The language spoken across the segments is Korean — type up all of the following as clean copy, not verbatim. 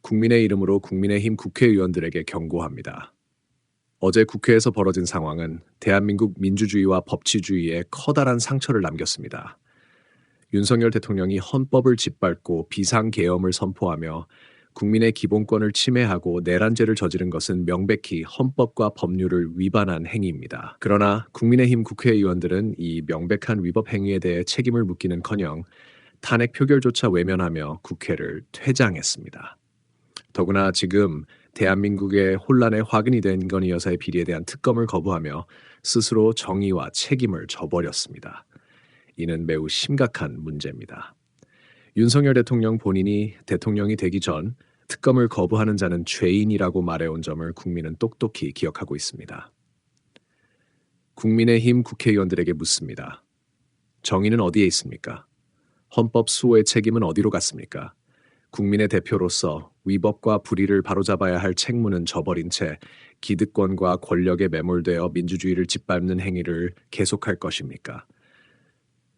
국민의 이름으로 국민의힘 국회의원들에게 경고합니다. 어제 국회에서 벌어진 상황은 대한민국 민주주의와 법치주의에 커다란 상처를 남겼습니다. 윤석열 대통령이 헌법을 짓밟고 비상계엄을 선포하며 국민의 기본권을 침해하고 내란죄를 저지른 것은 명백히 헌법과 법률을 위반한 행위입니다. 그러나 국민의힘 국회의원들은 이 명백한 위법 행위에 대해 책임을 묻기는커녕 탄핵 표결조차 외면하며 국회를 퇴장했습니다. 더구나 지금 대한민국의 혼란에 화근이 된 김건희 여사의 비리에 대한 특검을 거부하며 스스로 정의와 책임을 져버렸습니다. 이는 매우 심각한 문제입니다. 윤석열 대통령 본인이 대통령이 되기 전 특검을 거부하는 자는 죄인이라고 말해온 점을 국민은 똑똑히 기억하고 있습니다. 국민의힘 국회의원들에게 묻습니다. 정의는 어디에 있습니까? 헌법 수호의 책임은 어디로 갔습니까? 국민의 대표로서 위법과 불의를 바로잡아야 할 책무는 저버린 채 기득권과 권력에 매몰되어 민주주의를 짓밟는 행위를 계속할 것입니까?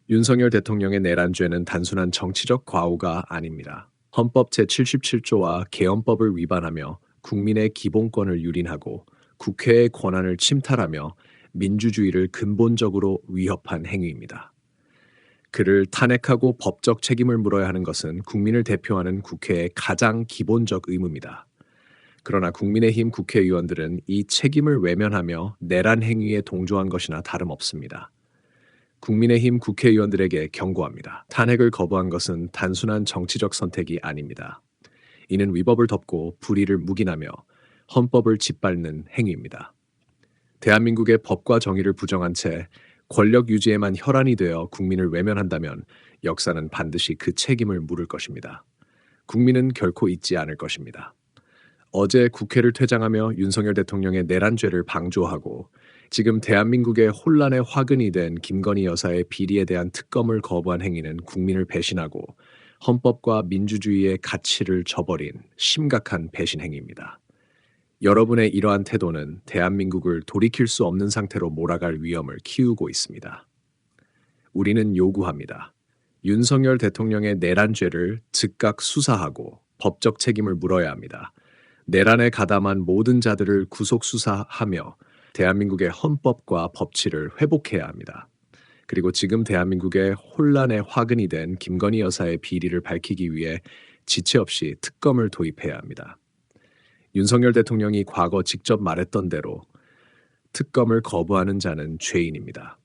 윤석열 대통령의 내란죄는 단순한 정치적 과오가 아닙니다. 헌법 제77조와 계엄법을 위반하며 국민의 기본권을 유린하고 국회의 권한을 침탈하며 민주주의를 근본적으로 위협한 행위입니다. 그를 탄핵하고 법적 책임을 물어야 하는 것은 국민을 대표하는 국회의 가장 기본적 의무입니다. 그러나 국민의힘 국회의원들은 이 책임을 외면하며 내란 행위에 동조한 것이나 다름없습니다. 국민의힘 국회의원들에게 경고합니다. 탄핵을 거부한 것은 단순한 정치적 선택이 아닙니다. 이는 위법을 덮고 불의를 묵인하며 헌법을 짓밟는 행위입니다. 대한민국의 법과 정의를 부정한 채 권력 유지에만 혈안이 되어 국민을 외면한다면 역사는 반드시 그 책임을 물을 것입니다. 국민은 결코 잊지 않을 것입니다. 어제 국회를 퇴장하며 윤석열 대통령의 내란죄를 방조하고 지금 대한민국의 혼란의 화근이 된 김건희 여사의 비리에 대한 특검을 거부한 행위는 국민을 배신하고 헌법과 민주주의의 가치를 저버린 심각한 배신 행위입니다. 여러분의 이러한 태도는 대한민국을 돌이킬 수 없는 상태로 몰아갈 위험을 키우고 있습니다. 우리는 요구합니다. 윤석열 대통령의 내란죄를 즉각 수사하고 법적 책임을 물어야 합니다. 내란에 가담한 모든 자들을 구속 수사하며 대한민국의 헌법과 법치를 회복해야 합니다. 그리고 지금 대한민국의 혼란의 화근이 된 김건희 여사의 비리를 밝히기 위해 지체 없이 특검을 도입해야 합니다. 윤석열 대통령이 과거 직접 말했던 대로 특검을 거부하는 자는 죄인입니다.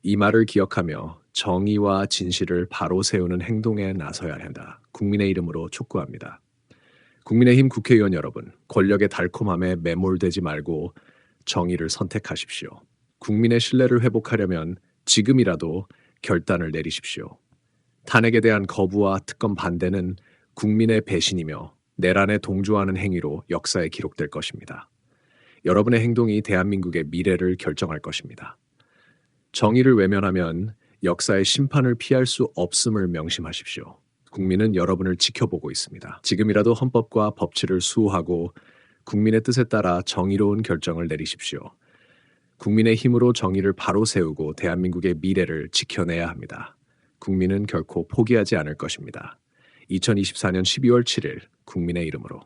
이 말을 기억하며 정의와 진실을 바로 세우는 행동에 나서야 한다. 국민의 이름으로 촉구합니다. 국민의힘 국회의원 여러분, 권력의 달콤함에 매몰되지 말고 정의를 선택하십시오. 국민의 신뢰를 회복하려면 지금이라도 결단을 내리십시오. 탄핵에 대한 거부와 특검 반대는 국민의 배신이며 내란에 동조하는 행위로 역사에 기록될 것입니다. 여러분의 행동이 대한민국의 미래를 결정할 것입니다. 정의를 외면하면 역사의 심판을 피할 수 없음을 명심하십시오. 국민은 여러분을 지켜보고 있습니다. 지금이라도 헌법과 법치를 수호하고 국민의 뜻에 따라 정의로운 결정을 내리십시오. 국민의 힘으로 정의를 바로 세우고 대한민국의 미래를 지켜내야 합니다. 국민은 결코 포기하지 않을 것입니다. 2024년 12월 7일 국민의 이름으로.